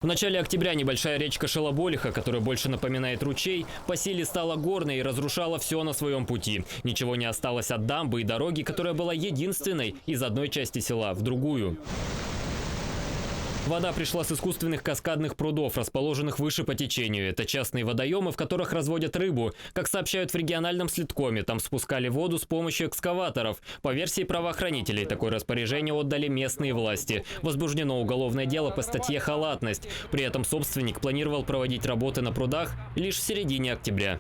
В начале октября небольшая речка Шалоболиха, которая больше напоминает ручей, по силе стала горной и разрушала все на своем пути. Ничего не осталось от дамбы и дороги, которая была единственной из одной части села в другую. Вода пришла с искусственных каскадных прудов, расположенных выше по течению. Это частные водоемы, в которых разводят рыбу. Как сообщают в региональном Слиткоме, там спускали воду с помощью экскаваторов. По версии правоохранителей, такое распоряжение отдали местные власти. Возбуждено уголовное дело по статье «Халатность». При этом собственник планировал проводить работы на прудах лишь в середине октября.